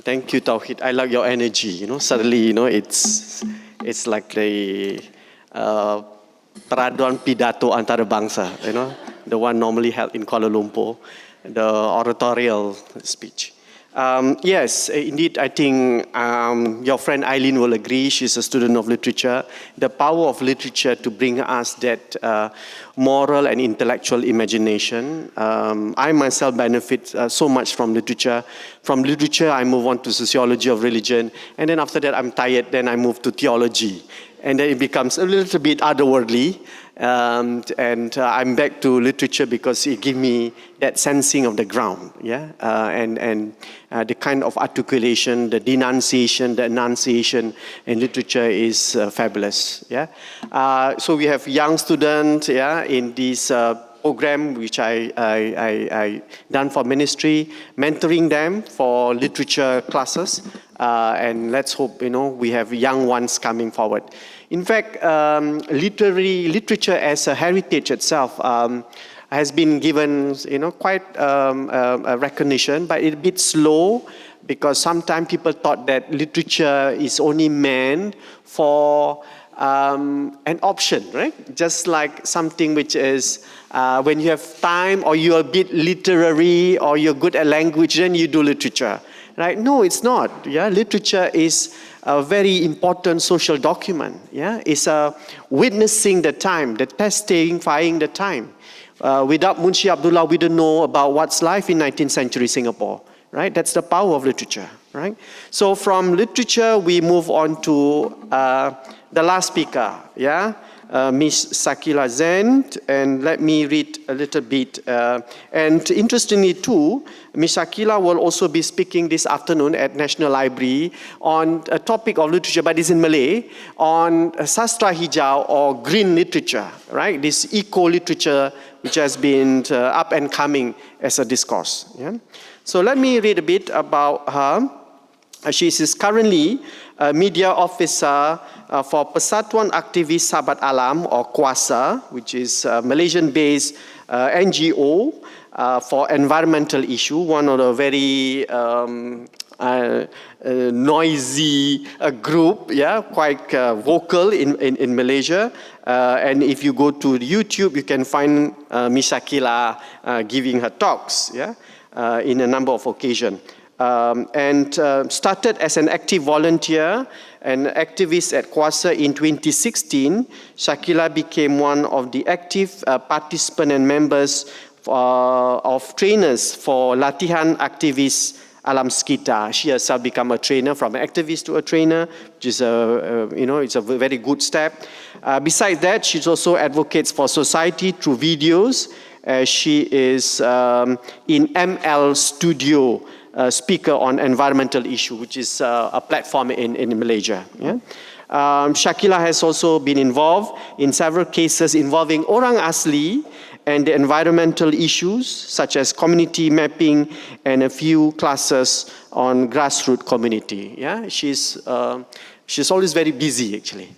Thank you, Tauhid. I like your energy. Suddenly, it's like the peraduan pidato antarabangsa. The one normally held in Kuala Lumpur, the oratorial speech. Yes, indeed, I think your friend Eileen will agree. She's a student of literature. The power of literature to bring us that moral and intellectual imagination. I myself benefit so much from literature. From literature, I move on to sociology of religion. And then after that, I'm tired. Then I move to theology. And then it becomes a little bit otherworldly. I'm back to literature because it gives me that sensing of the ground, and the kind of articulation, the denunciation, the enunciation in literature is fabulous, So we have young students, in this program which I done for ministry, mentoring them for literature classes, and let's hope we have young ones coming forward. In fact, literature as a heritage itself has been given, quite a recognition, but it's a bit slow because sometimes people thought that literature is only meant for an option, right? Just like something which is when you have time or you're a bit literary or you're good at language, then you do literature, right? No, it's not. Literature is a very important social document. It's witnessing the time, the testifying the time. Without Munshi Abdullah, we don't know about what's life in 19th century Singapore, right? That's the power of literature, right? So from literature, we move on to the last speaker, Miss Sakila Zen, and let me read a little bit. And interestingly too, Miss Sakila will also be speaking this afternoon at National Library on a topic of literature, but it's in Malay, on sastra hijau or green literature, right? This eco-literature which has been up and coming as a discourse. So let me read a bit about her. She is currently a media officer for Persatuan Aktivis Sahabat Alam or KUASA, which is a Malaysian-based NGO for environmental issue, one of the very noisy group, quite vocal in Malaysia. And if you go to YouTube, you can find Miss Shakila giving her talks, in a number of occasions. Started as an active volunteer and activist at KUASA in 2016, Shakila became one of the active participants and members of trainers for Latihan Aktivis Alam Sekitar. She herself became a trainer, from an activist to a trainer, which is it's a very good step. Besides that, she also advocates for society through videos. She is in ML Studio, speaker on environmental issue, which is a platform in Malaysia. Shakila has also been involved in several cases involving Orang Asli and the environmental issues, such as community mapping and a few classes on grassroots community. She's always very busy, actually.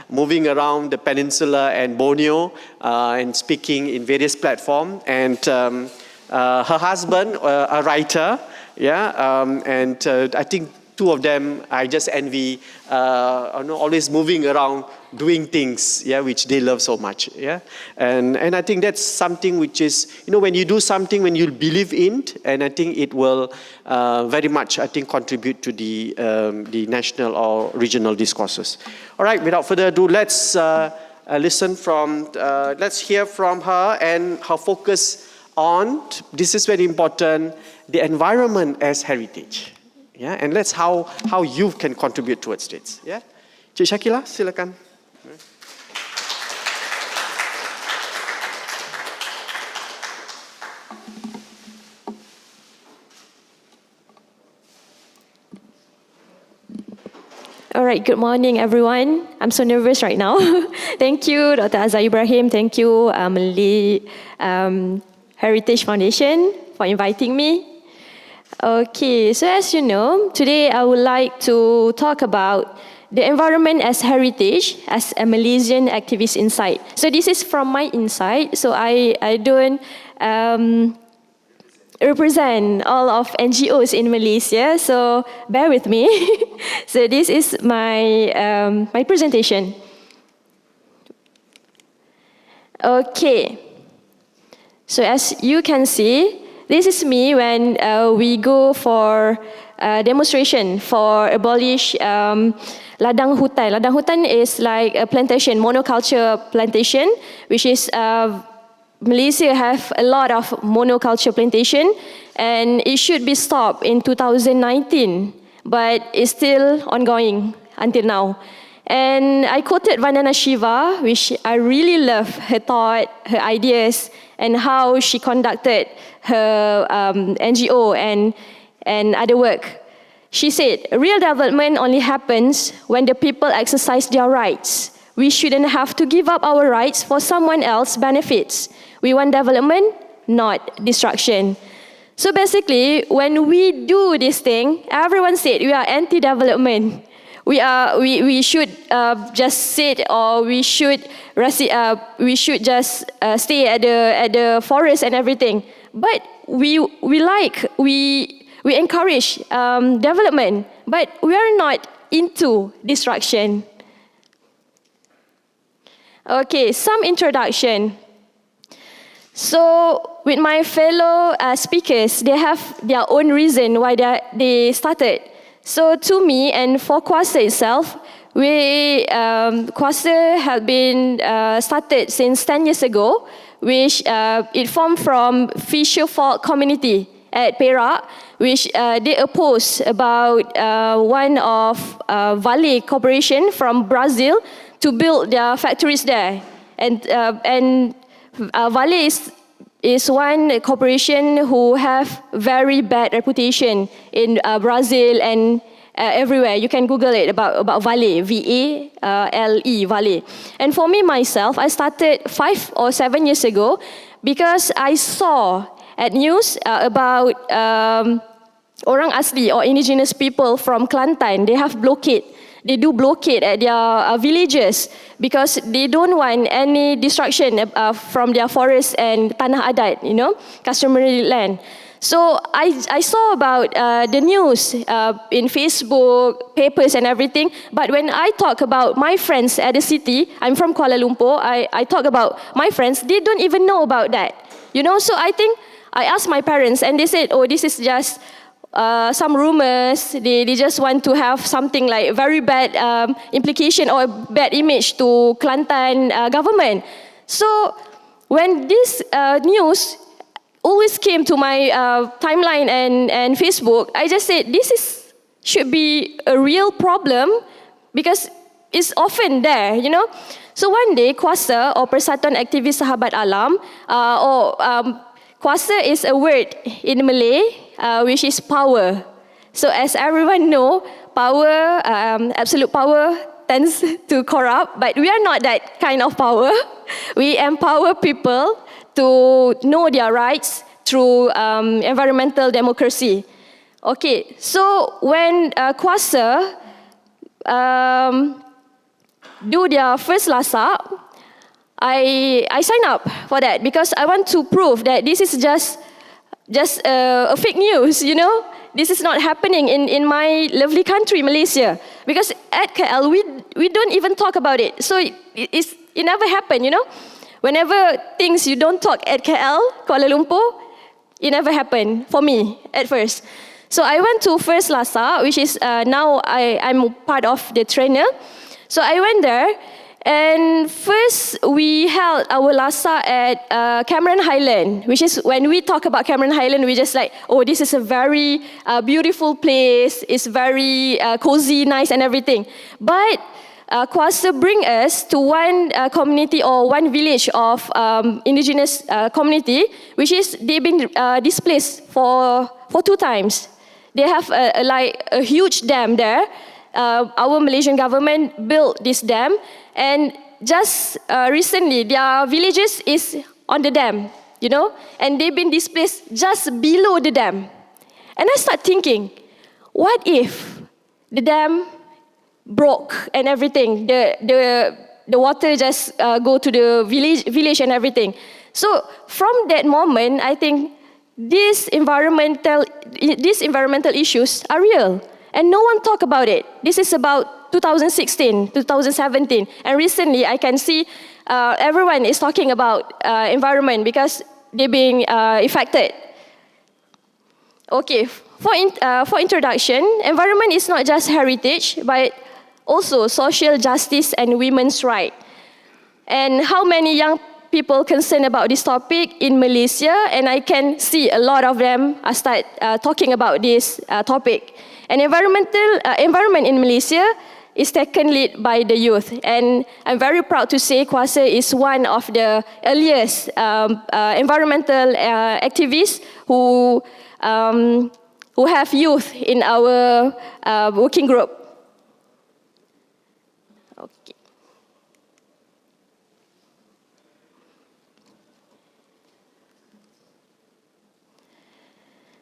Moving around the peninsula and Borneo and speaking in various platforms. And her husband, a writer, I think two of them, I just envy, always moving around, doing things, which they love so much, And I think that's something which is, when you do something, when you believe in it, and I think it will very much, I think, contribute to the national or regional discourses. All right, without further ado, let's let's hear from her and her focus on, this is very important, the environment as heritage. And that's how youth can contribute towards it. Cik Shakila, silakan. All right, good morning, everyone. I'm so nervous right now. Thank you, Dr. Azhar Ibrahim. Thank you, Malay Heritage Foundation, for inviting me. Okay, so as you know, today I would like to talk about the environment as heritage, as a Malaysian activist insight. So this is from my insight, so I don't represent all of NGOs in Malaysia, so bear with me. So this is my my presentation. Okay. So as you can see, this is me when we go for demonstration for abolish ladang hutan. Ladang hutan is like a plantation, monoculture plantation, which is Malaysia have a lot of monoculture plantation, and it should be stopped in 2019, but it's still ongoing until now. And I quoted Vandana Shiva, which I really love her thought, her ideas, and how she conducted her NGO and other work. She said, real development only happens when the people exercise their rights. We shouldn't have to give up our rights for someone else's benefits. We want development, not destruction. So basically, when we do this thing, everyone said we are anti-development. We should just sit, or we should just stay at the forest and everything. But we encourage development, but we are not into destruction. Okay, some introduction. So with my fellow speakers, they have their own reason why they started. So to me and for Kuasa itself, Kuasa have been started since 10 years ago, which it formed from Fisher Folk community at Perak, which they opposed about one of Vale Corporation from Brazil to build their factories there. And Vale is one corporation who have very bad reputation in Brazil and everywhere. You can Google it about Vale, V-A-L-E, Vale. And for me, myself, I started 5 or 7 years ago because I saw at news about orang asli or indigenous people from Kelantan. They have blockade. They do blockade at their villages because they don't want any destruction from their forest and tanah adat, customary land. So I saw about the news in Facebook, papers and everything. But when I talk about my friends at the city, I'm from Kuala Lumpur, I talk about my friends, they don't even know about that. So I think I asked my parents and they said, oh, this is just some rumors. They just want to have something like very bad implication or bad image to Kelantan government. So when this news always came to my timeline and Facebook, I just said should be a real problem because it's often there, So one day, Kuasa or Persatuan Aktivis Sahabat Alam, Kuasa is a word in Malay, which is power. So as everyone know, power, absolute power tends to corrupt, but we are not that kind of power. We empower people to know their rights through environmental democracy. Okay, so when Kuasa do their first lasak, I sign up for that because I want to prove that this is just a fake news, This is not happening in my lovely country, Malaysia. Because at KL, we don't even talk about it. So it never happened, Whenever things you don't talk at KL, Kuala Lumpur, it never happened for me at first. So I went to First Lhasa, which is now I'm part of the trainer. So I went there, and first we held our Lhasa at Cameron Highland, which is when we talk about Cameron Highland, we just like, oh, this is a very beautiful place. It's very cozy, nice, and everything. But Kuasa bring us to one community or one village of indigenous community, which is they've been displaced for 2 times. They have a huge dam there. Our Malaysian government built this dam, and just recently their villages is on the dam, and they've been displaced just below the dam. And I start thinking, what if the dam broke and everything, the water just go to the village and everything. So from that moment, I think these environmental issues are real, and no one talk about it. This is about 2016, 2017, and recently I can see everyone is talking about environment because they're being affected. Okay, for introduction, environment is not just heritage, but also social justice and women's rights. And how many young people concerned about this topic in Malaysia, and I can see a lot of them start talking about this topic. And environment in Malaysia is taken lead by the youth, and I'm very proud to say Kuasa is one of the earliest environmental activists who have youth in our working group. Okay.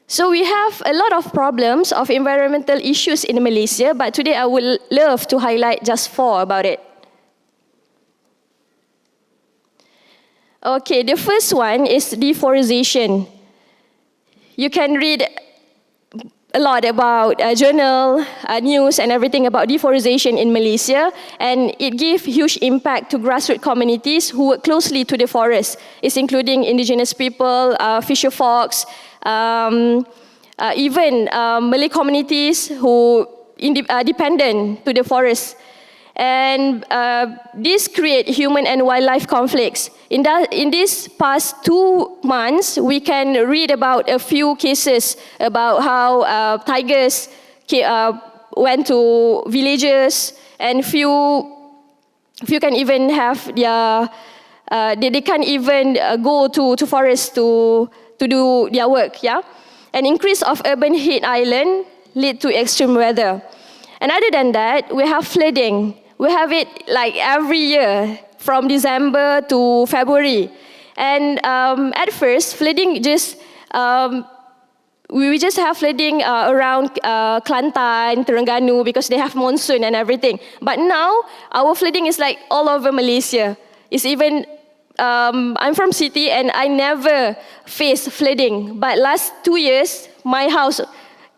So we have a lot of problems of environmental issues in Malaysia, but today I would love to highlight just 4 about it. Okay, the first one is deforestation. You can read a lot about journal, news and everything about deforestation in Malaysia, and it gives huge impact to grassroots communities who work closely to the forest. It's including indigenous people, fisher folks, even Malay communities who are dependent to the forest. And this create human and wildlife conflicts. In these past 2 months, we can read about a few cases about how tigers went to villages, and few can even have their they can't even go to forest to do their work. Yeah, an increase of urban heat island lead to extreme weather. And other than that, we have flooding. We have it like every year from December to February. And at first, flooding just, we just have flooding around Kelantan, Terengganu, because they have monsoon and everything. But now, our flooding is like all over Malaysia. It's even, I'm from city and I never faced flooding. But last 2 years, my house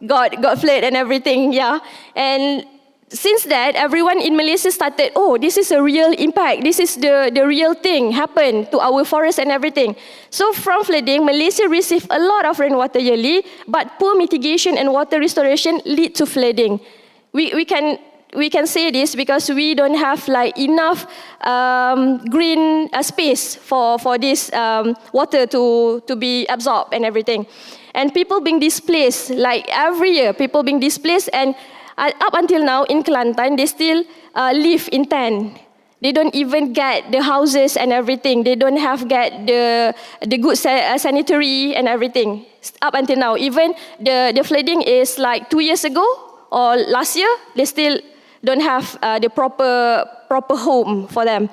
got flooded and everything, yeah. And since that, everyone in Malaysia started, oh, this is a real impact. This is the real thing happened to our forest and everything. So from flooding, Malaysia received a lot of rainwater yearly, but poor mitigation and water restoration lead to flooding. We can say this because we don't have like enough green space for this water to be absorbed and everything. And people being displaced, like every year, people being displaced, and up until now in Kelantan, they still live in tent. They don't even get the houses and everything. They don't get the good sanitary and everything. Up until now, even the flooding is like 2 years ago or last year, they still don't have the proper home for them.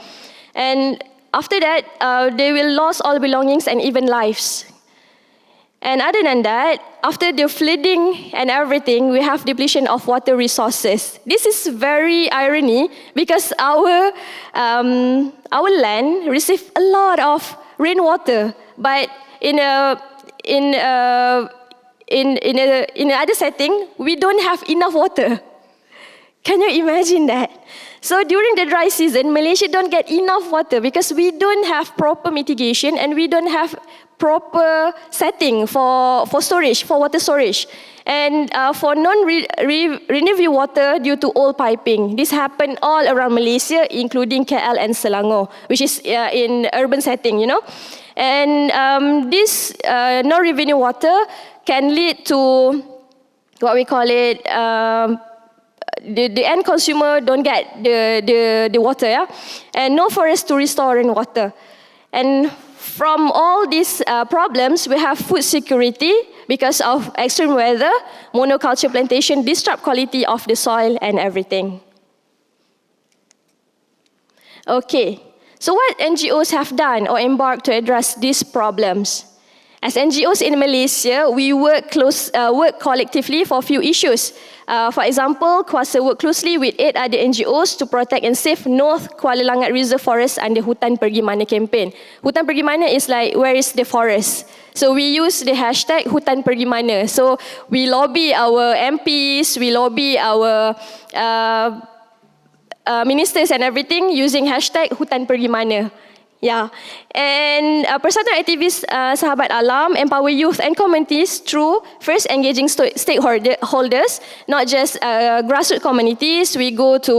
And after that, they will lose all belongings and even lives. And other than that, after the flooding and everything, we have depletion of water resources. This is very irony because our land receives a lot of rainwater, but in another setting, we don't have enough water. Can you imagine that? So during the dry season, Malaysia don't get enough water because we don't have proper mitigation and we don't have proper setting for storage, for water storage. And for non-renewable water due to old piping. This happened all around Malaysia, including KL and Selangor, which is in urban setting, you know. And this non-revenue water can lead to what we call it, the end consumer don't get the water, yeah? And no forest to restore rainwater. And from all these problems, we have food security because of extreme weather, monoculture plantation disrupt quality of the soil and everything. Okay, so what NGOs have done or embarked to address these problems? As NGOs in Malaysia, we work collectively for a few issues. For example, Kuasa work closely with 8 other NGOs to protect and save North Kuala Langat Reserve Forest under Hutan Pergi Mana campaign. Hutan Pergi Mana is like, where is the forest? So we use the hashtag Hutan Pergi Mana. So we lobby our MPs, we lobby our ministers and everything using hashtag Hutan Pergi Mana. Yeah, and Persatuan Aktivis Sahabat Alam empower youth and communities through first engaging stakeholders, not just grassroots communities. We go to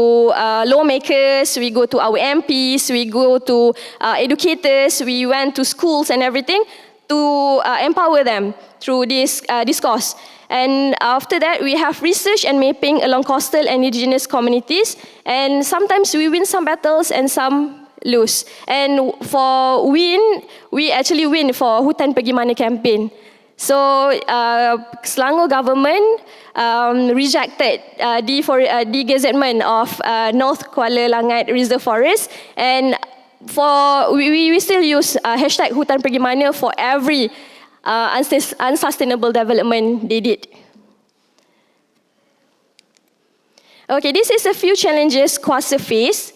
lawmakers, we go to our MPs, we go to educators, we went to schools and everything to empower them through this discourse. And after that, we have research and mapping along coastal and indigenous communities. And sometimes we win some battles and some lose. And for win, we actually win for Hutan Pergi Mana campaign. So Selangor government rejected degazettement of North Kuala Langat Reserve Forest, and we still use hashtag Hutan Pergi Mana for every unsustainable development they did. Okay, this is a few challenges Kuasa face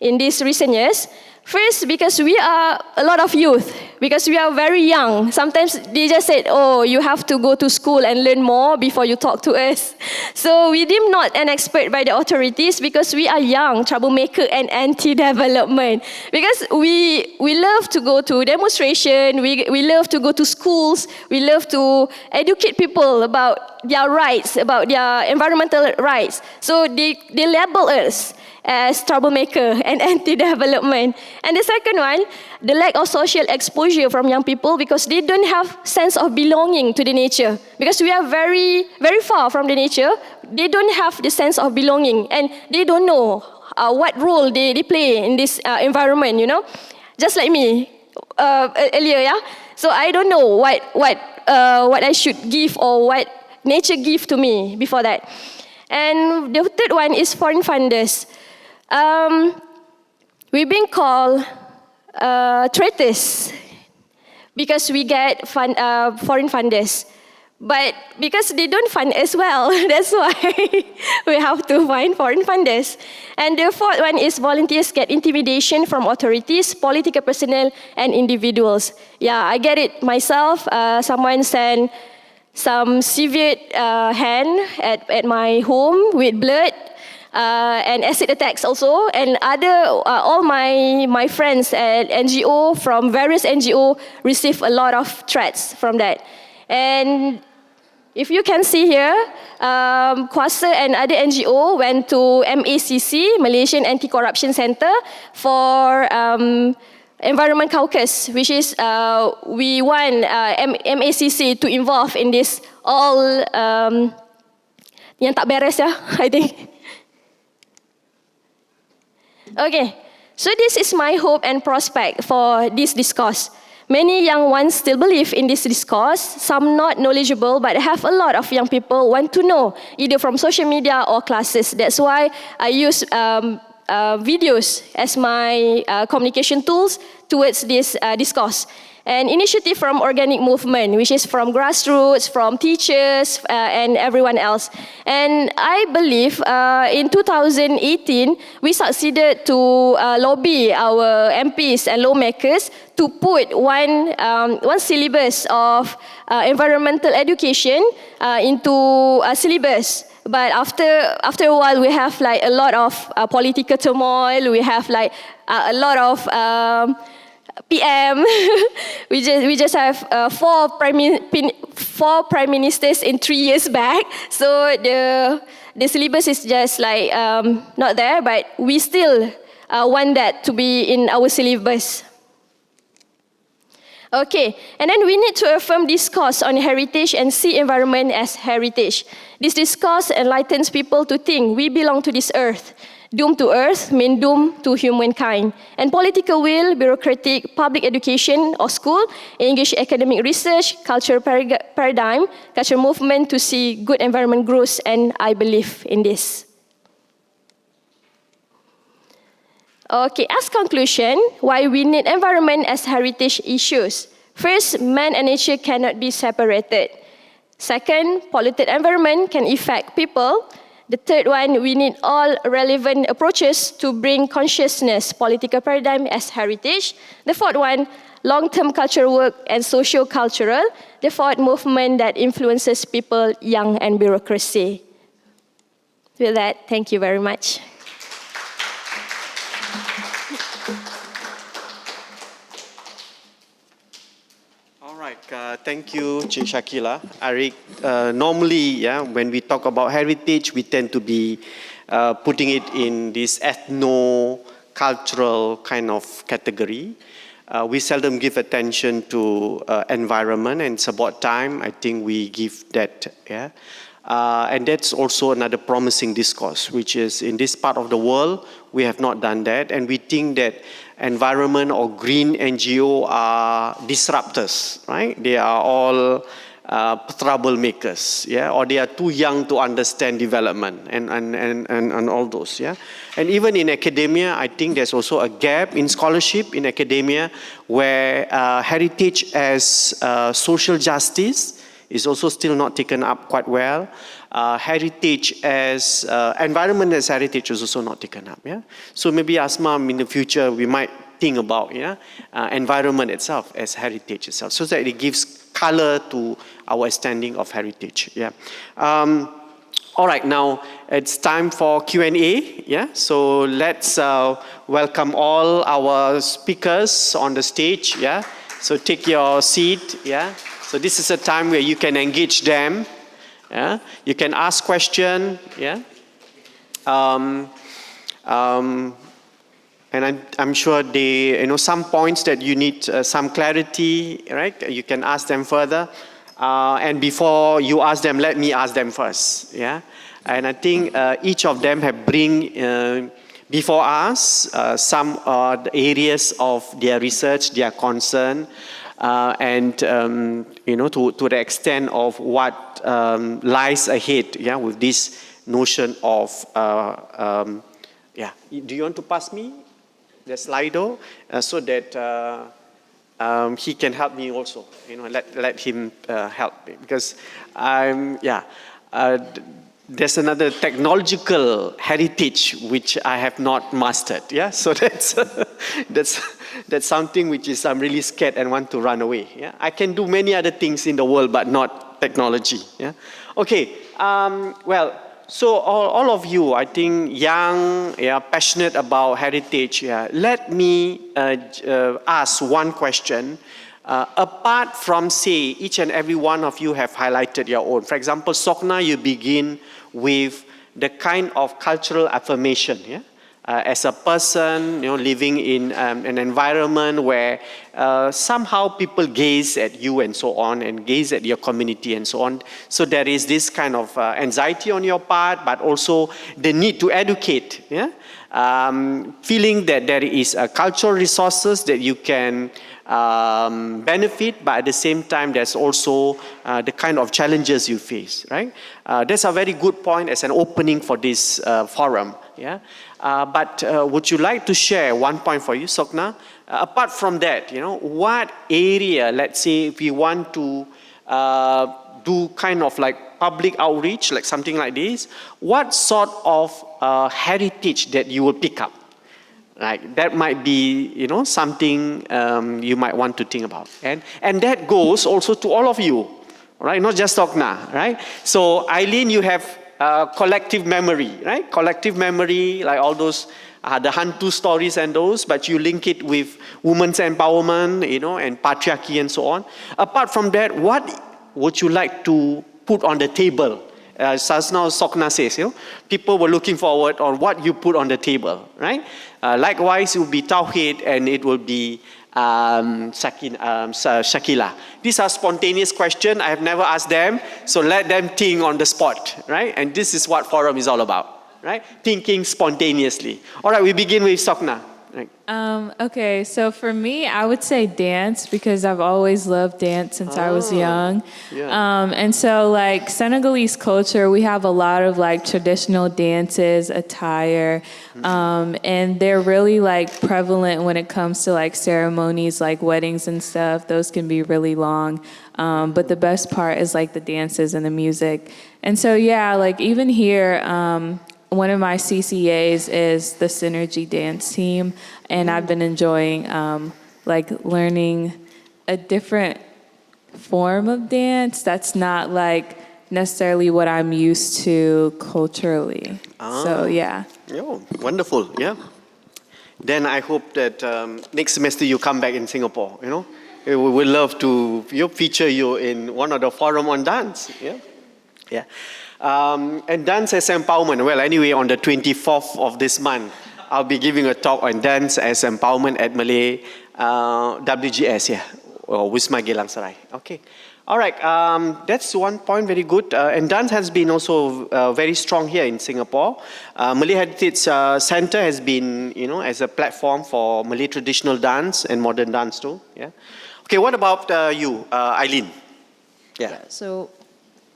in these recent years. First, because we are a lot of youth, because we are very young. Sometimes they just said, oh, you have to go to school and learn more before you talk to us. So we deemed not an expert by the authorities because we are young, troublemaker and anti-development. Because we love to go to demonstration, we love to go to schools, we love to educate people about their rights, about their environmental rights. So they label us as troublemaker and anti-development. And the second one, the lack of social exposure from young people because they don't have sense of belonging to the nature. Because we are very, very far from the nature, they don't have the sense of belonging and they don't know what role they play in this environment, you know. Just like me earlier, yeah. So I don't know what I should give or what nature give to me before that. And the third one is foreign funders. We've been called traitors because we get foreign funders. But because they don't fund as well, that's why we have to find foreign funders. And the fourth one is volunteers get intimidation from authorities, political personnel, and individuals. Yeah, I get it myself. Someone sent some severe hand at my home with blood. And acid attacks also, and all my friends at NGO from various NGO receive a lot of threats from that. And if you can see here, Kuasa and other NGO went to MACC, Malaysian Anti-Corruption Centre, for Environment Caucus, which is we want MACC to involve in this all yang tak beres ya, I think. Okay, so this is my hope and prospect for this discourse. Many young ones still believe in this discourse, some not knowledgeable, but have a lot of young people want to know, either from social media or classes. That's why I use videos as my communication tools towards this discourse. An initiative from organic movement, which is from grassroots, from teachers, and everyone else. And I believe in 2018, we succeeded to lobby our MPs and lawmakers to put one syllabus of environmental education into a syllabus. But after a while, we have like a lot of political turmoil. We have like a lot of PM. we just have four prime ministers in 3 years back. So the syllabus is just like not there, but we still want that to be in our syllabus. Okay, and then we need to affirm discourse on heritage and see environment as heritage. This discourse enlightens people to think we belong to this earth. Doom to earth means doom to humankind. And political will, bureaucratic, public education or school, engage academic research, cultural paradigm, cultural movement to see good environment growth, and I believe in this. Okay, as conclusion, why we need environment as heritage issues. First, man and nature cannot be separated. Second, polluted environment can affect people. The third one, we need all relevant approaches to bring consciousness, political paradigm as heritage. The fourth one, long-term cultural work and socio-cultural. The fourth, movement that influences people, young and bureaucracy. With that, thank you very much. All right, thank you, Cik Shakila. Arik, normally, when we talk about heritage, we tend to be putting it in this ethno-cultural kind of category. We seldom give attention to environment, and it's about time, I think we give that, and that's also another promising discourse, which is in this part of the world, we have not done that, and we think that environment or green NGO are disruptors, right? They are all troublemakers, or they are too young to understand development and all those, And even in academia, I think there's also a gap in scholarship in academia where heritage as social justice is also still not taken up quite well. Heritage as environment as heritage is also not taken up. So maybe Asma, in the future we might think about environment itself as heritage itself, so that it gives color to our understanding of heritage. All right, now it's time for Q&A. So let's welcome all our speakers on the stage. So take your seat. So this is a time where you can engage them. You can ask questions. And I'm sure they, some points that you need some clarity, right? You can ask them further. And before you ask them, let me ask them first. And I think each of them have bring before us some the areas of their research, their concern, and to the extent of what lies ahead, with this notion of Do you want to pass me the Slido so that he can help me also? Let him help me, because there's another technological heritage which I have not mastered. So that's something which is I'm really scared and want to run away. I can do many other things in the world, but not technology. Okay. Well, so all of you, I think, young, passionate about heritage. Let me ask one question. Apart from, say, each and every one of you have highlighted your own. For example, Sokna, you begin with the kind of cultural affirmation. As a person, living in an environment where somehow people gaze at you and so on, and gaze at your community and so on. So there is this kind of anxiety on your part, but also the need to educate. Feeling that there is cultural resources that you can benefit, but at the same time, there's also the kind of challenges you face, right? That's a very good point as an opening for this forum. But would you like to share one point for you, Sokna? Apart from that, what area, let's say, if we want to do kind of like public outreach, like something like this, what sort of heritage that you will pick up? Like that might be, something you might want to think about. And that goes also to all of you, right? Not just Sokna, right? So Eileen, you have collective memory, right? Collective memory, like all those, the Hantu stories and those, but you link it with women's empowerment, and patriarchy and so on. Apart from that, what would you like to put on the table? As now Sokna says, people were looking forward on what you put on the table, right? Likewise, it will be Tauhid and it will be Shakila. These are spontaneous questions. I have never asked them, so let them think on the spot, right? And this is what forum is all about, right? Thinking spontaneously. All right, we begin with Sokna. Right. Okay, so for me, I would say dance because I've always loved dance since I was young. yeah. And so like Senegalese culture, we have a lot of like traditional dances, attire, and they're really like prevalent when it comes to like ceremonies like weddings and stuff. Those can be really long. But the best part is like the dances and the music. And so yeah, like even here, one of my CCAs is the Synergy Dance Team, and I've been enjoying like learning a different form of dance that's not like necessarily what I'm used to culturally. So yeah. Oh, wonderful. Yeah. Then I hope that next semester you come back in Singapore. You know, we would love to feature you in one of the forum on dance. Yeah. Yeah. And dance as empowerment. Well, anyway, on the 24th of this month, I'll be giving a talk on dance as empowerment at Malay WGS, yeah, or Wisma Geylang Serai. Okay. All right. That's one point. Very good. And dance has been also very strong here in Singapore. Malay Heritage Center has been, as a platform for Malay traditional dance and modern dance too. Yeah. Okay. What about you, Eileen? Yeah. So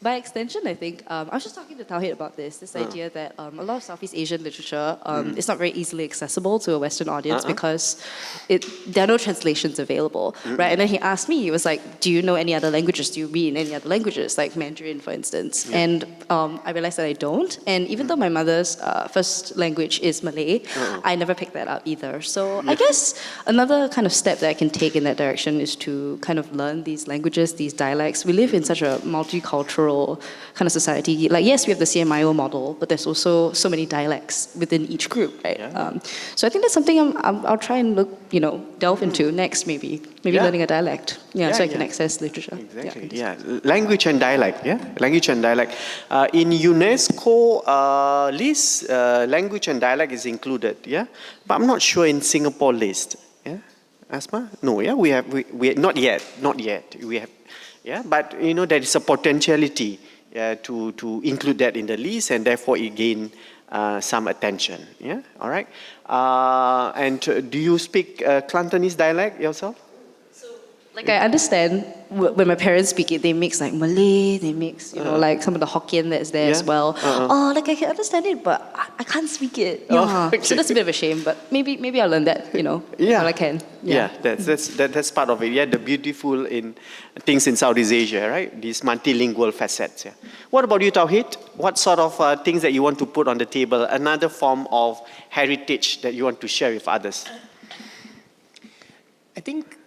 by extension, I think, I was just talking to Tauhid about this idea that a lot of Southeast Asian literature is not very easily accessible to a Western audience because there are no translations available, right? And then he asked me, he was like, do you know any other languages? Do you read in any other languages, like Mandarin, for instance? Yeah. And I realized that I don't. And even though my mother's first language is Malay, I never picked that up either. So I guess another kind of step that I can take in that direction is to kind of learn these languages, these dialects. We live in such a multicultural kind of society. Like, yes, we have the CMIO model, but there's also so many dialects within each group, right? Yeah. So I think that's something I'll try and delve into next, maybe learning a dialect, so I can access literature. Exactly. Yeah, language and dialect. Yeah, language and dialect. In UNESCO list, language and dialect is included. Yeah, but I'm not sure in Singapore list. Yeah, Asma? No. Yeah, we have. We not yet. We have. Yeah, but there is a potentiality to include that in the list, and therefore it gain some attention. Yeah, all right. And do you speak Kelantanese dialect yourself? Like, I understand when my parents speak it, they mix like Malay, they mix, like some of the Hokkien that's there as well. Like I can understand it, but I can't speak it. Yeah. Okay. So that's a bit of a shame, but maybe I'll learn that, while I can. Yeah, that's part of it. Yeah, the beautiful in things in Southeast Asia, right? These multilingual facets. Yeah. What about you, Tauhid? What sort of things that you want to put on the table? Another form of heritage that you want to share with others? I think.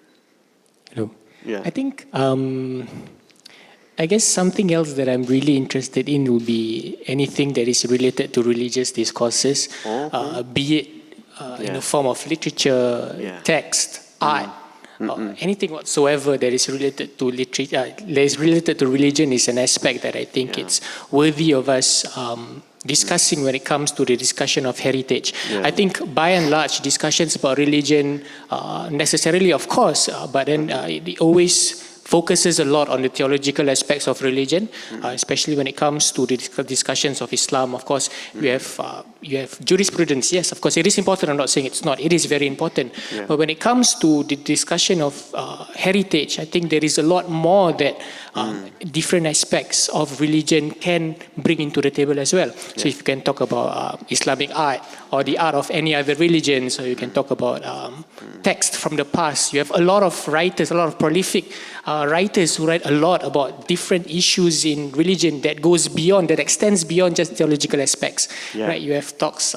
Hello. Yeah. I think. I guess something else that I'm really interested in will be anything that is related to religious discourses, be it in the form of literature, text, art, anything whatsoever that is related to literature, that is related to religion is an aspect that I think it's worthy of us discussing when it comes to the discussion of heritage. I think by and large discussions about religion necessarily, of course, but then it always focuses a lot on the theological aspects of religion, especially when it comes to the discussions of Islam. Of course, you have jurisprudence. Yes, of course, it is important. I'm not saying it's not. It is very important. But when it comes to the discussion of heritage, I think there is a lot more that different aspects of religion can bring into the table as well. So if you can talk about Islamic art or the art of any other religion, so you can talk about text from the past. You have a lot of writers, a lot of prolific writers who write a lot about different issues in religion that goes beyond, that extends beyond just theological aspects. Right? You have talks.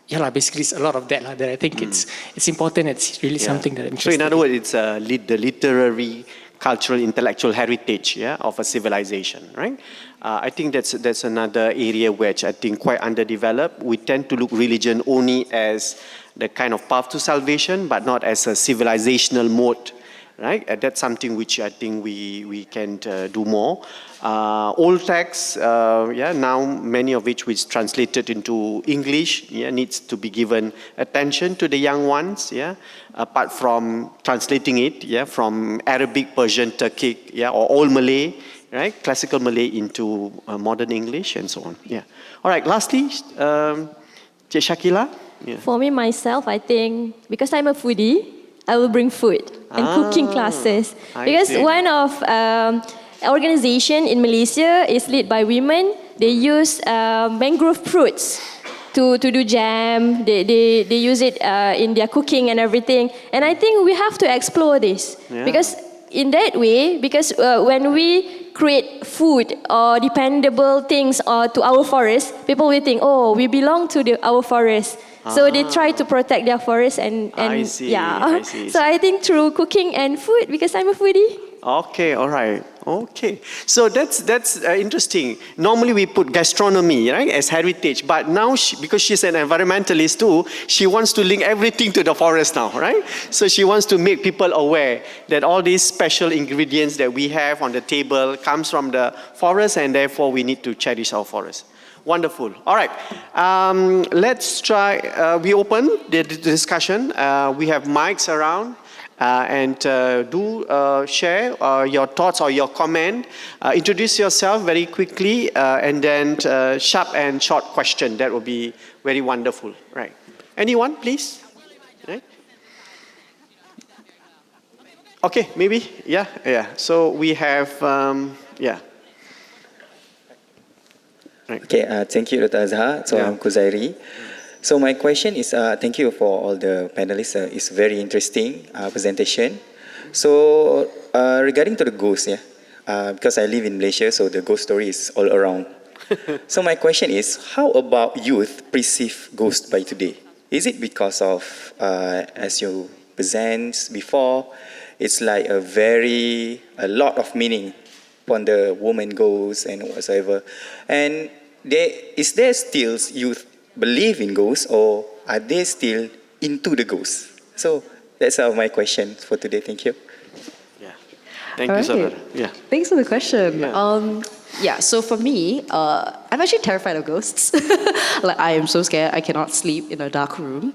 Basically it's a lot of that that I think it's important. It's really something that I'm interested in. So in other words, it's the literary, cultural, intellectual heritage of a civilization, right? I think that's another area which I think quite underdeveloped. We tend to look religion only as the kind of path to salvation, but not as a civilizational mode, right? That's something which I think we can do more. Old texts, now many of which translated into English, needs to be given attention to the young ones, apart from translating it, from Arabic, Persian, Turkic, or Old Malay, right? Classical Malay into modern English and so on. All right, lastly, Cik Shakila. Yeah. For me, myself, I think because I'm a foodie, I will bring food and cooking classes. I Because see. one of organization in Malaysia is led by women. They use mangrove fruits to do jam. They use it in their cooking and everything. And I think we have to explore this. Yeah. Because in that way, because when we create food or dependable things to our forest, people will think, oh, we belong to our forest. So they try to protect their forest and I see, yeah. I see. So I think through cooking and food, because I'm a foodie. Okay, all right. Okay, so that's interesting. Normally we put gastronomy, right, as heritage, but now because she's an environmentalist too, she wants to link everything to the forest now, right? So she wants to make people aware that all these special ingredients that we have on the table comes from the forest, and therefore we need to cherish our forest. Wonderful. All right. Let's try. We open the discussion. We have mics around. And do share your thoughts or your comment. Introduce yourself very quickly, and then sharp and short question. That would be very wonderful. Right? Anyone, please? Right? Okay, maybe. Yeah. So we have, yeah. Right. Okay, thank you, Dr. Azhar. So I'm Kuzairi. So my question is, thank you for all the panelists. It's very interesting presentation. So regarding to the ghost, because I live in Malaysia, so the ghost story is all around. So my question is, how about youth perceive ghost by today? Is it because of, as you present before, it's like a lot of meaning upon the woman ghost and whatsoever. And is there still youth believe in ghosts, or are they still into the ghosts? So that's my question for today. Thank you. Yeah. Thank you, Saudara. Yeah. Thanks for the question. Yeah. So for me, I'm actually terrified of ghosts. Like, I am so scared I cannot sleep in a dark room.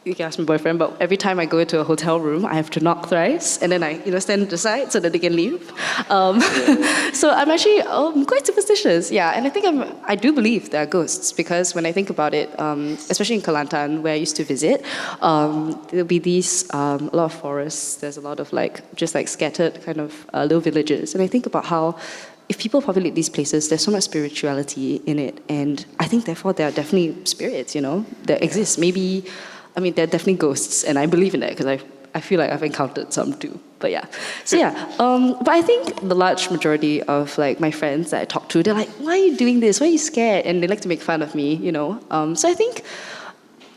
You can ask my boyfriend, but every time I go into a hotel room, I have to knock thrice, and then I stand aside so that they can leave. So I'm actually quite superstitious, and I think I do believe there are ghosts, because when I think about it, especially in Kelantan, where I used to visit, there'll be these a lot of forests. There's a lot of just scattered kind of little villages, and I think about how, if people populate these places, there's so much spirituality in it, and I think therefore there are definitely spirits, that exist. Maybe. I mean, there are definitely ghosts, and I believe in that because I feel like I've encountered some too. But yeah, but I think the large majority of my friends that I talk to, they're like, "Why are you doing this? Why are you scared?" And they like to make fun of me, So I think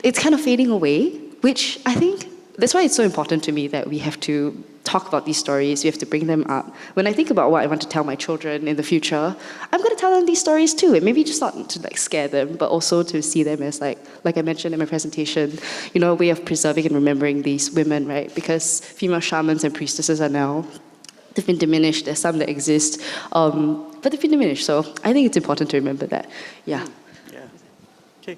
it's kind of fading away, which I think that's why it's so important to me that we have to talk about these stories. We have to bring them up. When I think about what I want to tell my children in the future, I'm going to tell them these stories too. And maybe just not to scare them, but also to see them as like I mentioned in my presentation, a way of preserving and remembering these women, right? Because female shamans and priestesses they've been diminished. There's some that exist, but they've been diminished. So I think it's important to remember that. Yeah. Okay.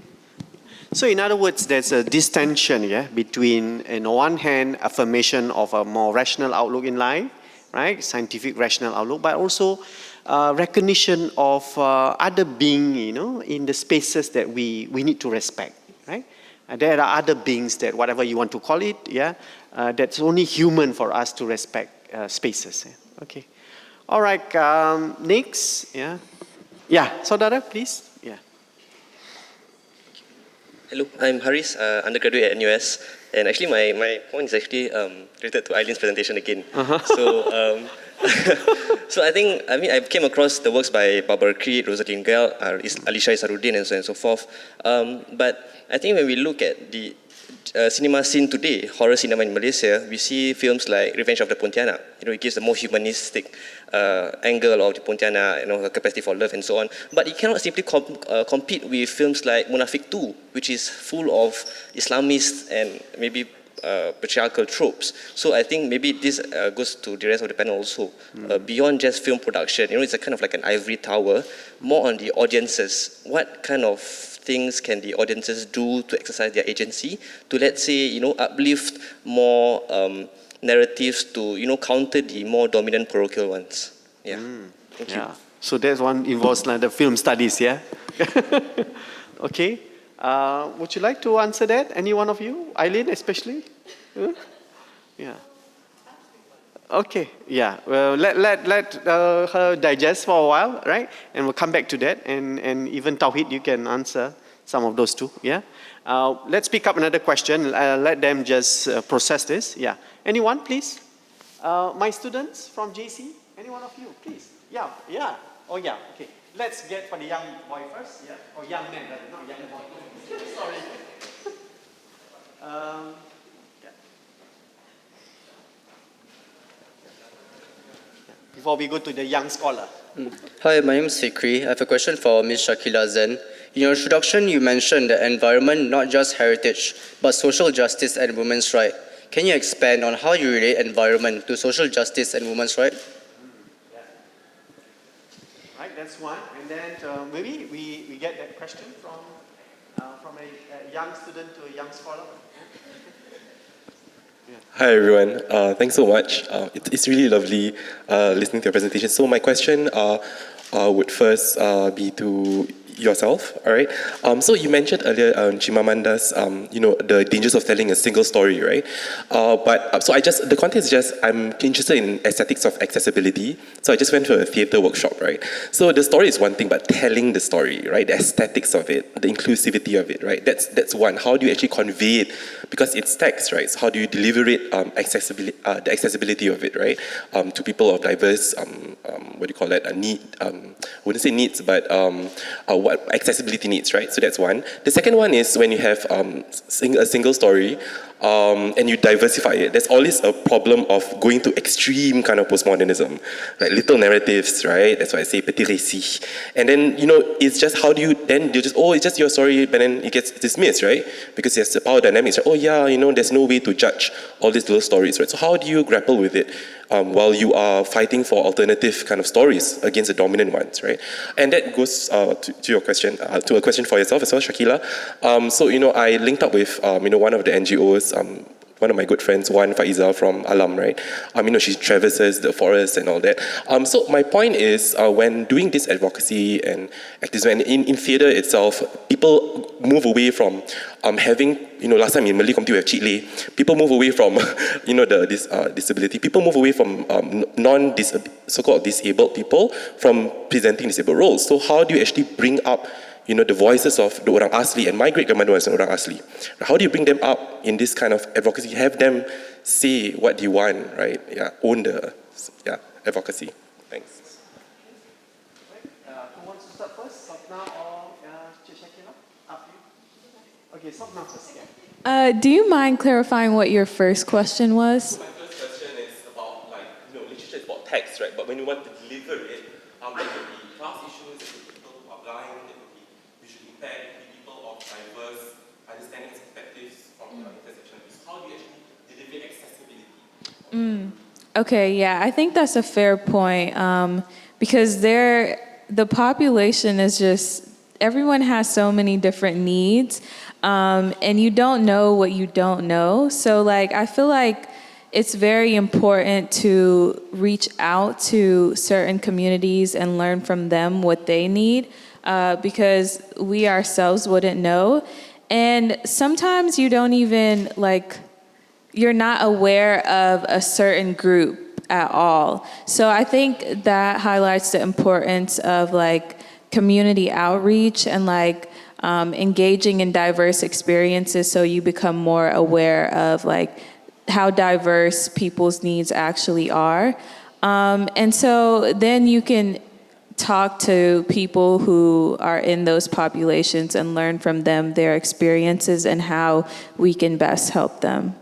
So in other words, there's a distension, between, on one hand, affirmation of a more rational outlook in life, right? Scientific rational outlook, but also recognition of other being, in the spaces that we need to respect, right? There are other beings that, whatever you want to call it, that's only human for us to respect spaces. Okay. All right. Next, Saudara, please. Hello, I'm Haris, undergraduate at NUS, and actually my point is actually related to Eileen's presentation again. So I came across the works by Barbara Creed, Rosalind Gale, Alisha Isaruddin, and so on and so forth. But I think when we look at the cinema scene today, horror cinema in Malaysia, we see films like Revenge of the Pontianak. It gives a more humanistic angle of the Pontianak, the capacity for love and so on. But it cannot simply compete with films like Munafik 2, which is full of Islamist and maybe patriarchal tropes. So I think maybe this goes to the rest of the panel also. Beyond just film production, it's a kind of like an ivory tower, more on the audiences. What kind of things can the audiences do to exercise their agency to, let's say, uplift more narratives to, counter the more dominant parochial ones? Thank you. So that one involves the film studies, Okay. Would you like to answer that? Any one of you? Eileen especially? Huh? Yeah. Okay, yeah. Well, let her digest for a while, right? And we'll come back to that. And even Tauhid, you can answer some of those too, yeah? Let's pick up another question. Let them just process this, yeah. Anyone, please? My students from JC? Any one of you, please? Yeah, yeah. Oh, yeah, okay. Let's get for the young boy first, yeah? Or young man, rather, not young boy. Sorry. Yeah. Before we go to the young scholar. Hi, my name is Fikri. I have a question for Ms. Shakila Zen. In your introduction, you mentioned the environment, not just heritage, but social justice and women's rights. Can you expand on how you relate environment to social justice and women's rights? Yeah. Right, that's one. And then maybe we get that question from a young student to a young scholar. Hi everyone, thanks so much. It's really lovely listening to your presentation. So my question would first be to yourself, all right? So you mentioned earlier, Chimamanda's, the dangers of telling a single story, right? The context is just, I'm interested in aesthetics of accessibility. So I just went to a theatre workshop, right? So the story is one thing, but telling the story, right? The aesthetics of it, the inclusivity of it, right? That's one. How do you actually convey it? Because it's text, right? So how do you deliver it, the accessibility of it, right? To people of diverse, I wouldn't say needs, but what accessibility needs, right? So that's one. The second one is when you have a single story and you diversify it. There's always a problem of going to extreme kind of postmodernism, like little narratives, right? That's why I say petit récit. And then, it's just how do you, then you just, it's just your story, but then it gets dismissed, right? Because there's the power dynamics, right? There's no way to judge all these little stories, right? So how do you grapple with it while you are fighting for alternative kind of stories against the dominant ones, right? And that goes to your question, to a question for yourself as well, Shakila. I linked up with, one of the NGOs, one of my good friends, Faiza from Alam, right? She traverses the forest and all that. So my point is, when doing this advocacy and activism, and in theatre itself, people move away from having, last time in Malay community we have cheat lay, people move away from, this disability. People move away from so-called disabled people from presenting disabled roles. So how do you actually bring up the voices of the orang asli, and my great-grandmother was an orang asli. How do you bring them up in this kind of advocacy? Have them say what you want, right? Yeah, own the advocacy. Thanks. Who wants to start first? Sopna or Shakila? Up to you. Okay, Sopna first. Yeah. Do you mind clarifying what your first question was? So my first question is about literature is about text, right? But when you want to deliver it, there could be class issues, there could be people who are blind, people of diverse understanding perspectives from your intersection. How do you actually deliver accessibility? Okay, yeah, I think that's a fair point because the population is just, everyone has so many different needs and you don't know what you don't know. So I feel like it's very important to reach out to certain communities and learn from them what they need. Because we ourselves wouldn't know. And sometimes you don't even, you're not aware of a certain group at all. So I think that highlights the importance of community outreach and engaging in diverse experiences so you become more aware of how diverse people's needs actually are. And so then you can talk to people who are in those populations and learn from them their experiences and how we can best help them.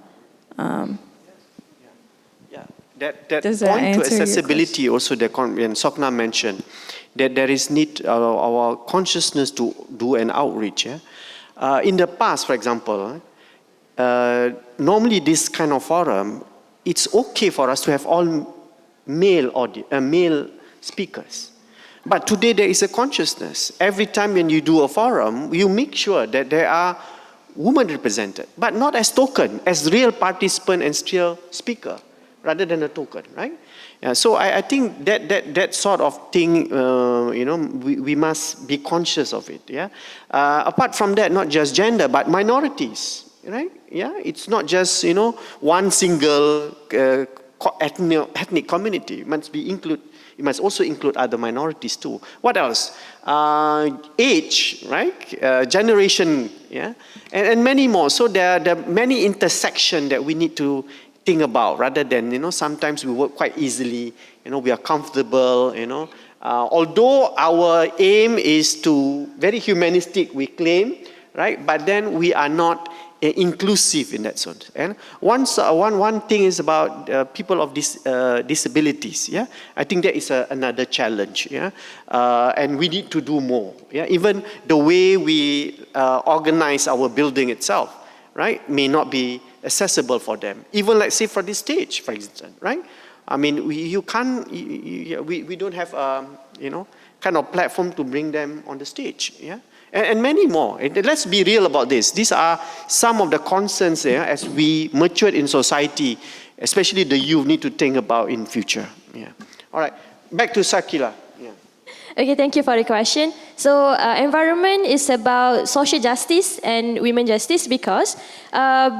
That Does that point to answer your accessibility also that Sokna mentioned, that there is need our consciousness to do an outreach. Yeah? In the past, for example, normally this kind of forum, it's okay for us to have all male speakers. But today there is a consciousness. Every time when you do a forum, you make sure that there are women represented, but not as token, as real participant and real speaker, rather than a token, right? Yeah, so I think that sort of thing, we must be conscious of it. Yeah. Apart from that, not just gender, but minorities, right? Yeah. It's not just one single ethnic community. It must be include. It must also include other minorities too. What else? Age, right? Generation, yeah, and many more. So there are many intersections that we need to think about, rather than sometimes we work quite easily. We are comfortable. Although our aim is to very humanistic, we claim, right? But then we are not inclusive in that sense. And one thing is about people of disabilities. Yeah, I think that is another challenge. Yeah, and we need to do more. Yeah, even the way we organize our building itself, right, may not be accessible for them. Even let's say for this stage, for instance, right? I mean, we don't have kind of platform to bring them on the stage. Yeah. And many more. Let's be real about this. These are some of the concerns as we mature in society, especially the youth need to think about in future. Yeah. All right. Back to Sakila. Yeah. Okay, thank you for the question. So, environment is about social justice and women justice because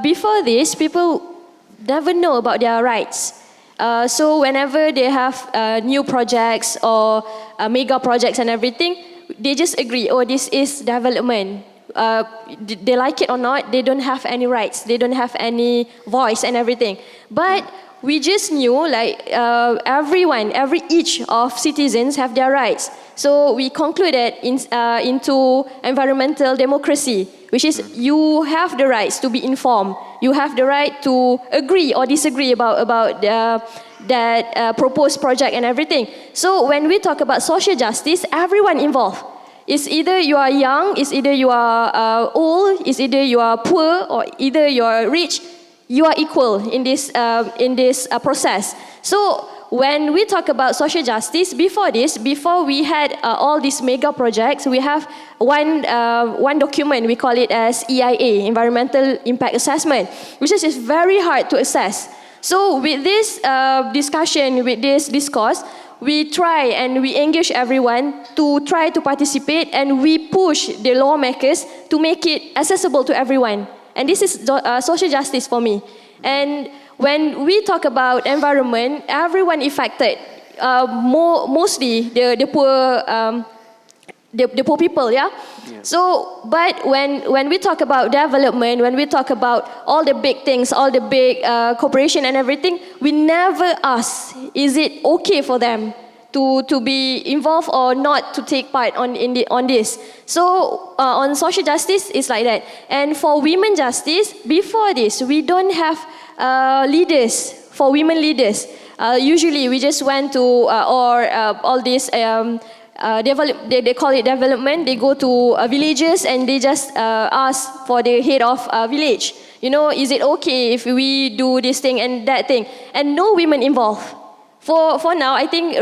before this, people never know about their rights. So, whenever they have new projects or mega projects and everything, they just agree, oh, this is development. They like it or not, they don't have any rights, they don't have any voice and everything. But we just knew each of citizens have their rights. So we concluded into environmental democracy, which is you have the rights to be informed. You have the right to agree or disagree about that proposed project and everything. So when we talk about social justice, everyone involved. It's either you are young, it's either you are old, it's either you are poor, or either you are rich. You are equal in this process. So when we talk about social justice, before we had all these mega projects, we have one document, we call it as EIA, Environmental Impact Assessment, which is very hard to assess. So with this discussion, with this discourse, we try and we engage everyone to try to participate, and we push the lawmakers to make it accessible to everyone. And this is social justice for me. And when we talk about environment, everyone affected, mostly the poor people, yeah? So, but when we talk about development, when we talk about all the big things, all the big cooperation and everything, we never ask, is it okay for them to be involved or not to take part on this? So on social justice, it's like that. And for women justice, before this, we don't have leaders, for women leaders. Usually we just went to, all these, they call it development, they go to villages and they just ask for the head of village. Is it okay if we do this thing and that thing? And no women involved. For now, I think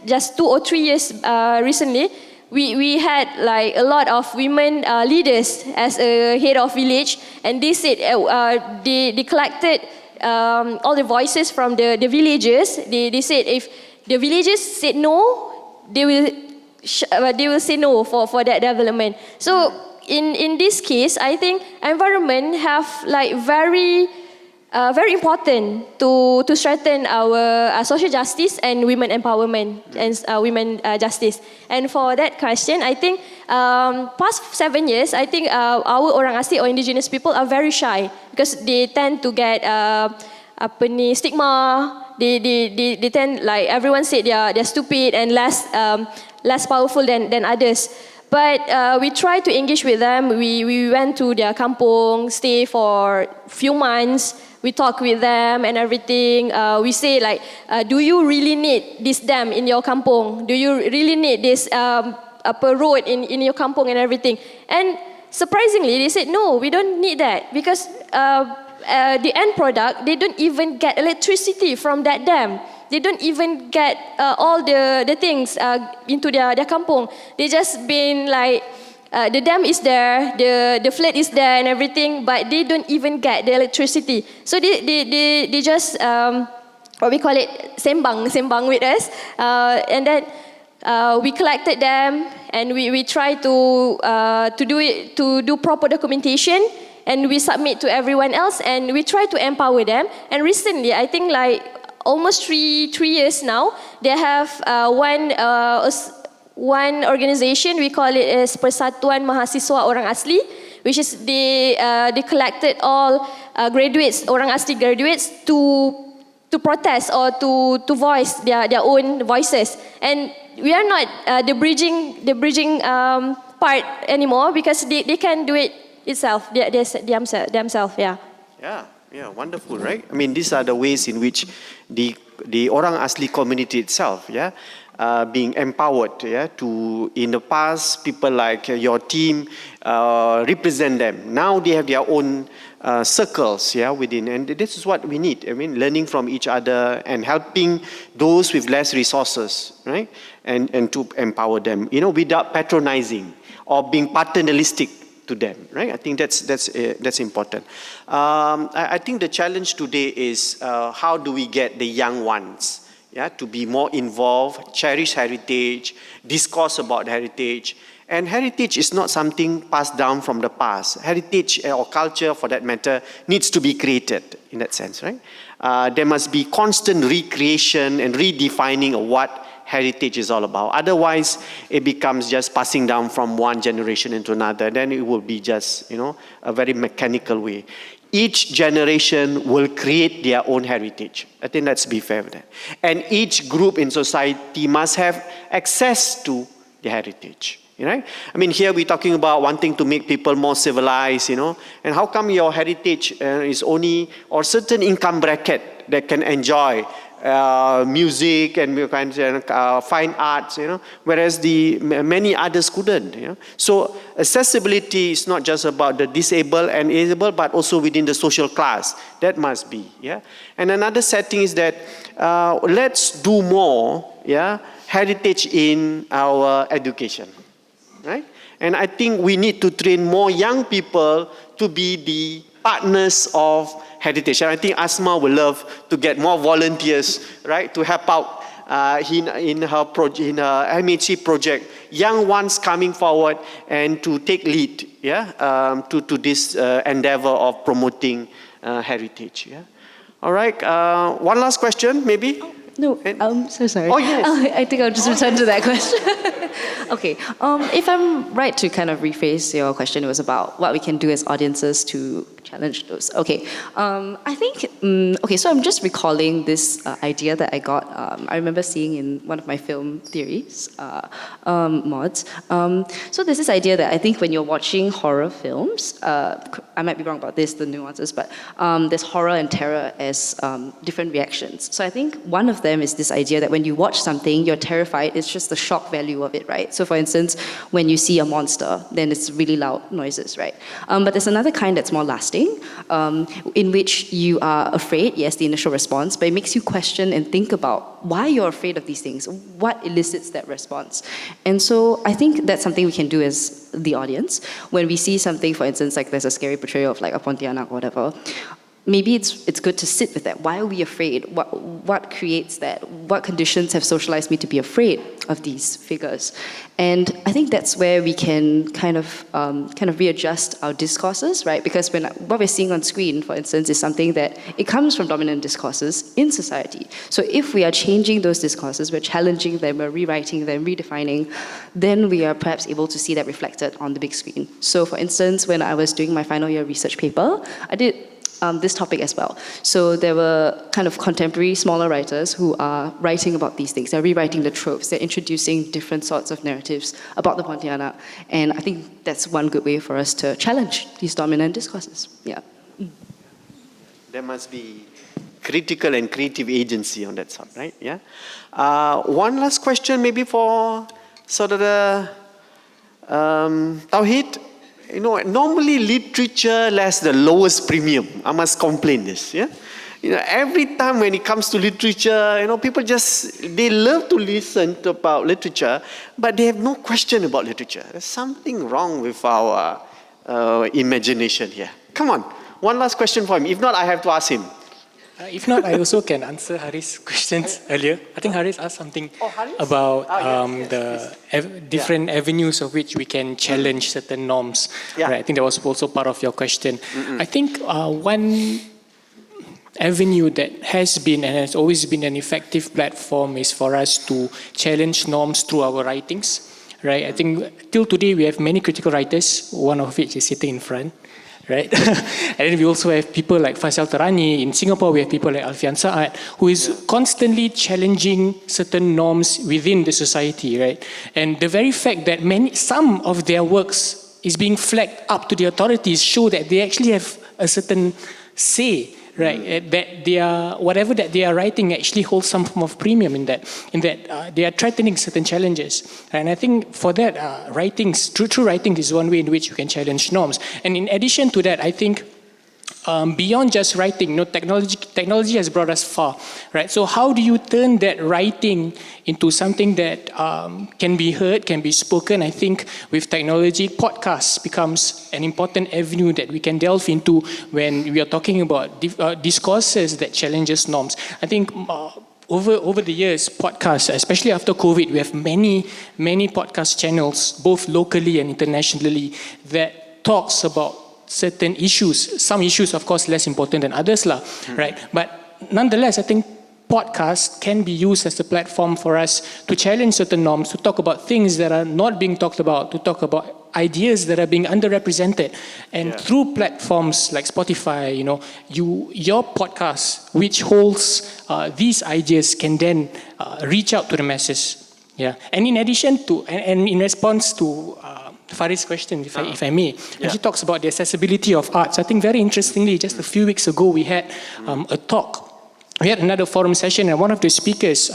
just 2 or 3 years recently, we had like a lot of women leaders as a head of village, and they said they collected all the voices from the villagers. They said if the villagers said no, they will say no for that development. So in this case, I think environment have like very important to strengthen our social justice and women empowerment and women justice. And for that question, I think past 7 years, I think our orang asli or indigenous people are very shy because they tend to get stigma. They tend, like everyone said, they're stupid and less powerful than others. But we try to engage with them. We went to their kampong, stay for few months. We talk with them and everything. We say like, do you really need this dam in your kampong? Do you really need this road in your kampong and everything? And surprisingly, they said, no, we don't need that because the end product, they don't even get electricity from that dam. They don't even get all the things into their kampong. They just been like, the dam is there, the flood is there and everything, but they don't even get the electricity. So they just what we call it, Sembang with us. And then we collected them and we try to do proper documentation, and we submit to everyone else, and we try to empower them. And recently, I think like almost three years now, they have one organization, we call it as Persatuan Mahasiswa Orang Asli, which is they collected all graduates, Orang Asli graduates, to protest or to voice their own voices. And we are not the bridging part anymore, because they can do it itself, themselves. Yeah. Yeah, wonderful, right? I mean, these are the ways in which the Orang Asli community itself, being empowered, to, in the past, people like your team represent them. Now they have their own circles, within, and this is what we need. I mean, learning from each other and helping those with less resources, right? And to empower them, without patronizing or being paternalistic to them, right? I think that's important. I think the challenge today is how do we get the young ones, to be more involved, cherish heritage, discourse about heritage. And heritage is not something passed down from the past. Heritage or culture, for that matter, needs to be created in that sense, right? There must be constant recreation and redefining of what heritage is all about. Otherwise, it becomes just passing down from one generation into another. Then it will be just, a very mechanical way. Each generation will create their own heritage. I think let's be fair with that. And each group in society must have access to the heritage. Right? I mean, here we're talking about wanting to make people more civilized, and how come your heritage is only, or certain income bracket that can enjoy music and fine arts, whereas the many others couldn't. So accessibility is not just about the disabled and able, but also within the social class. That must be. And another setting is that let's do more. Heritage in our education. Right? And I think we need to train more young people to be the partners of heritage. And I think Asma would love to get more volunteers, right, to help out in her MHC project. Young ones coming forward and to take lead, to this endeavor of promoting heritage. All right. One last question, maybe. No, I'm so sorry. Oh, yes. I think I'll just return to that question. Okay, if I'm right to kind of rephrase your question, it was about what we can do as audiences to challenge those. Okay, I think, so I'm just recalling this idea that I got, I remember seeing in one of my film theories mods. So there's this idea that I think when you're watching horror films, I might be wrong about this, the nuances, but there's horror and terror as different reactions. So I think one of them is this idea that when you watch something, you're terrified, it's just the shock value of it, right? So for instance, when you see a monster, then it's really loud noises, right? But there's another kind that's more lasting, in which you are afraid, yes, the initial response, but it makes you question and think about why you're afraid of these things, what elicits that response. And so I think that's something we can do as the audience. When we see something, for instance, like there's a scary portrayal of like a Pontianak or whatever, maybe it's good to sit with that. Why are we afraid? What creates that? What conditions have socialized me to be afraid of these figures? And I think that's where we can kind of readjust our discourses, right? Because what we're seeing on screen, for instance, is something that it comes from dominant discourses in society. So if we are changing those discourses, we're challenging them, we're rewriting them, redefining, then we are perhaps able to see that reflected on the big screen. So for instance, when I was doing my final year research paper, I did this topic as well. So there were kind of contemporary, smaller writers who are writing about these things. They're rewriting the tropes. They're introducing different sorts of narratives about the Pontianak. And I think that's one good way for us to challenge these dominant discourses. Yeah. There must be critical and creative agency on that side, right? Yeah. One last question, maybe for sort of the Tauhid. Normally literature has the lowest premium. I must complain this, yeah? Every time when it comes to literature, people they love to listen about literature, but they have no question about literature. There's something wrong with our imagination here. Come on, one last question for him. If not, I have to ask him. If not, I also can answer Haris' questions earlier. I think Haris asked something about different avenues of which we can challenge certain norms. Yeah. Right? I think that was also part of your question. I think one avenue that has been and has always been an effective platform is for us to challenge norms through our writings. Right? I think till today we have many critical writers, one of which is sitting in front. Right? And then we also have people like Faisal Tarani. In Singapore, we have people like Alfian Saad, who is constantly challenging certain norms within the society, right? And the very fact that some of their works is being flagged up to the authorities show that they actually have a certain say, right? That they are, whatever that they are writing actually holds some form of premium in that they are threatening certain challenges. And I think for that, true writing is one way in which you can challenge norms. And in addition to that, I think beyond just writing, technology has brought us far, right? So how do you turn that writing into something that can be heard, can be spoken? I think with technology, podcasts becomes an important avenue that we can delve into when we are talking about discourses that challenges norms. I think over the years, podcasts, especially after COVID, we have many podcast channels, both locally and internationally, that talks about certain issues. Some issues, of course, less important than others, right? But nonetheless, I think podcasts can be used as a platform for us to challenge certain norms, to talk about things that are not being talked about, to talk about ideas that are being underrepresented. And through platforms like Spotify, your podcast, which holds these ideas, can then reach out to the masses. Yeah. And in addition to, and in response to Faris' question, if I may, and she talks about the accessibility of arts. I think very interestingly, just a few weeks ago, we had a talk. We had another forum session, and one of the speakers,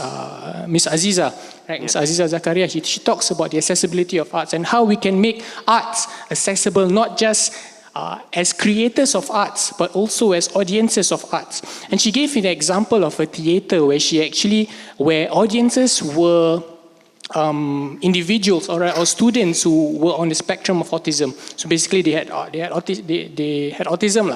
Miss Aziza, right? Miss Aziza Zakaria, she talks about the accessibility of arts and how we can make arts accessible, not just as creators of arts, but also as audiences of arts. And she gave me the example of a theater where audiences were individuals or students who were on the spectrum of autism. So basically, they had autism,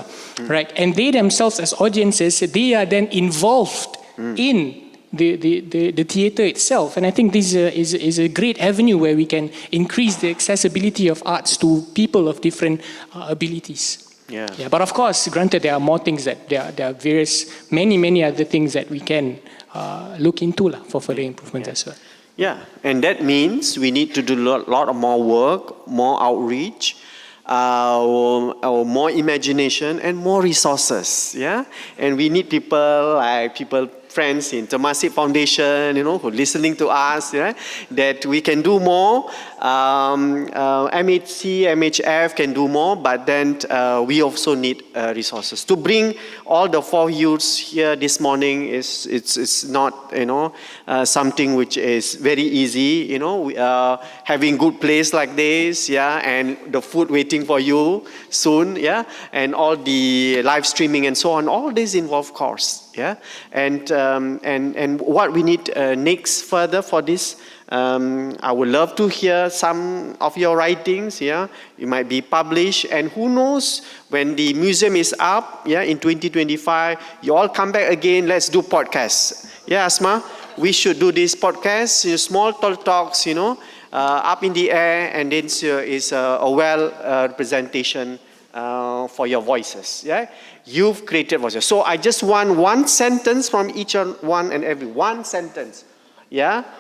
right? And they themselves, as audiences, they are then involved in the theater itself. And I think this is a great avenue where we can increase the accessibility of arts to people of different abilities. Yeah. But of course, granted, there are more things that there are many other things that we can look into for further improvements as well. Yeah, and that means we need to do a lot of more work, more outreach, more imagination, and more resources. Yeah, and we need friends in Temasek Foundation, who are listening to us, that we can do more. MHC, MHF can do more, but then we also need resources. To bring all the 4 youths here this morning it's not, something which is very easy, having good place like this, and the food waiting for you soon, and all the live streaming and so on, all this involve costs. And what we need next further for this, I would love to hear some of your writings. It might be published, and who knows, when the museum is up, in 2025, you all come back again. Let's do podcasts. Asma, we should do this podcast, small talks, up in the air, and then is a representation for your voices. You've created voices. So I just want one sentence from each one and every one sentence.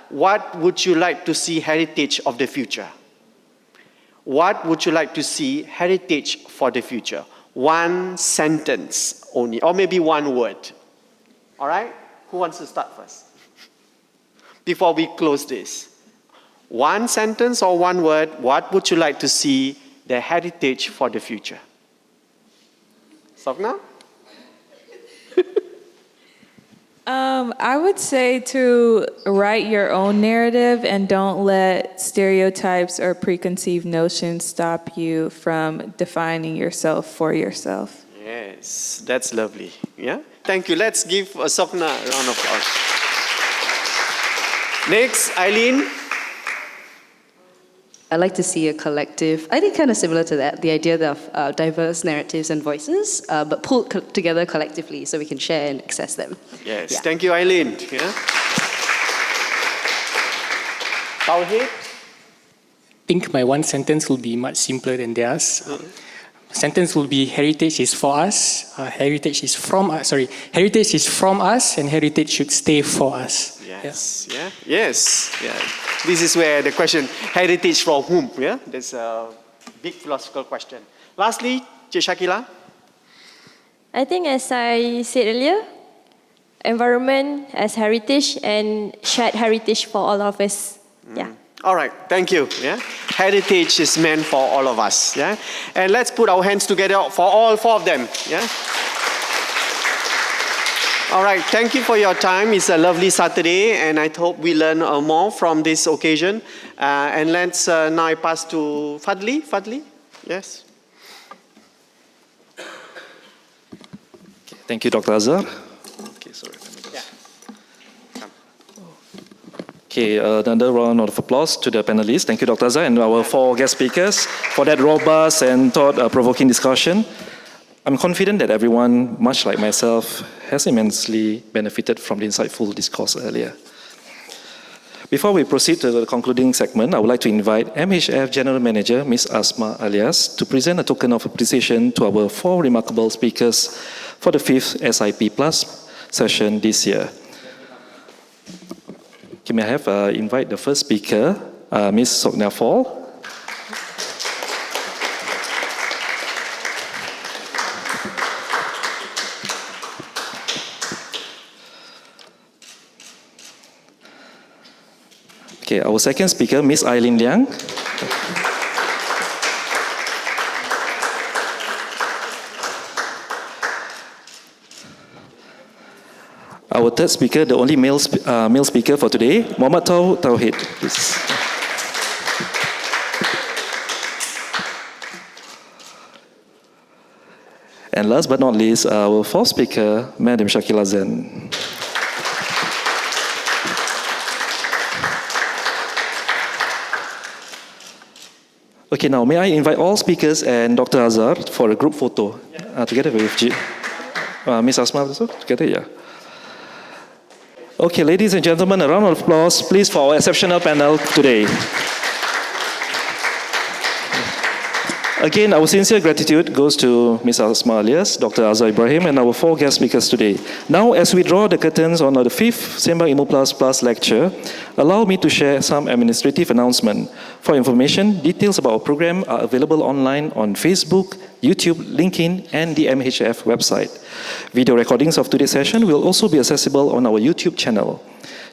What would you like to see heritage of the future? What would you like to see heritage for the future? One sentence only, or maybe one word. All right? Who wants to start first? Before we close this. One sentence or one word, what would you like to see the heritage for the future? Sofna? I would say to write your own narrative and don't let stereotypes or preconceived notions stop you from defining yourself for yourself. Yes, that's lovely. Thank you. Let's give Sofna a round of applause. Next, Eileen. I like to see a collective, I think kind of similar to that, the idea of diverse narratives and voices, but pulled together collectively so we can share and access them. Yes, Yeah. thank you, Eileen. Yeah. Tauhid? I think my one sentence will be much simpler than theirs. Sentence will be heritage is for us, heritage is from us, heritage is from us and heritage should stay for us. Yes, yeah, yes, yeah. This is where the question, heritage from whom, yeah? That's a big philosophical question. Lastly, Cik Shakila? I think as I said earlier, environment as heritage and shared heritage for all of us. Yeah. All right, thank you. Yeah, heritage is meant for all of us. Yeah, and let's put our hands together for all four of them. Yeah. All right, thank you for your time. It's a lovely Saturday, and I hope we learn more from this occasion. And let's now pass to Fadli. Fadli, yes. Thank you, Dr. Azhar. Okay, another round of applause to the panelists. Thank you, Dr. Azhar, and our four guest speakers for that robust and thought-provoking discussion. I'm confident that everyone, much like myself, has immensely benefited from the insightful discourse earlier. Before we proceed to the concluding segment, I would like to invite MHF General Manager, Ms. Asma Alias, to present a token of appreciation to our four remarkable speakers for the 5th SIP Plus session this year. Okay, may I have invite the first speaker, Ms. Soknya Fall. Okay, our second speaker, Ms. Eileen Liang. Our third speaker, the only male speaker for today, Muhammad Tauhid. Please. And last but not least, our fourth speaker, Madam Shakila Zen. Okay, now may I invite all speakers and Dr. Azhar for a group photo together with Ms. Asma also together, yeah. Okay, ladies and gentlemen, a round of applause, please, for our exceptional panel today. Again, our sincere gratitude goes to Ms. Asma Alias, Dr. Azhar Ibrahim, and our four guest speakers today. Now, as we draw the curtains on the 5th Sembang Ilmu Plus lecture, allow me to share some administrative announcement. For information, details about our program are available online on Facebook, YouTube, LinkedIn, and the MHF website. Video recordings of today's session will also be accessible on our YouTube channel.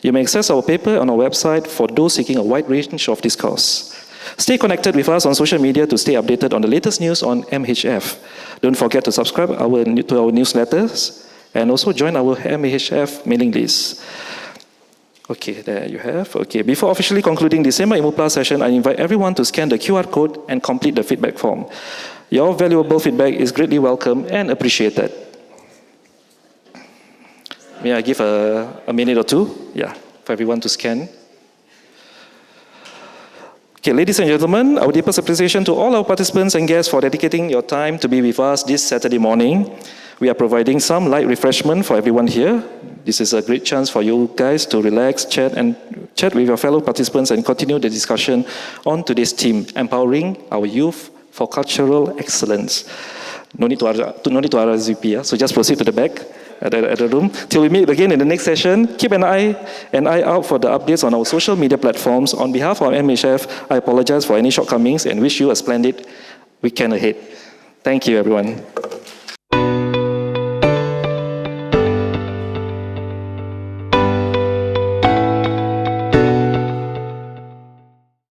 You may access our paper on our website for those seeking a wide range of discourse. Stay connected with us on social media to stay updated on the latest news on MHF. Don't forget to subscribe to our newsletters and also join our MHF mailing list. Okay, there you have. Okay, before officially concluding the Sembang Ilmu Plus session, I invite everyone to scan the QR code and complete the feedback form. Your valuable feedback is greatly welcome and appreciated. May I give a minute or two? Yeah, for everyone to scan. Okay, ladies and gentlemen, our deepest appreciation to all our participants and guests for dedicating your time to be with us this Saturday morning. We are providing some light refreshment for everyone here. This is a great chance for you guys to relax, chat with your fellow participants and continue the discussion on today's theme, empowering our youth for cultural excellence. No need to RSVP, so just proceed to the back at the room. Till we meet again in the next session, keep an eye out for the updates on our social media platforms. On behalf of MHF, I apologize for any shortcomings and wish you a splendid weekend ahead. Thank you, everyone.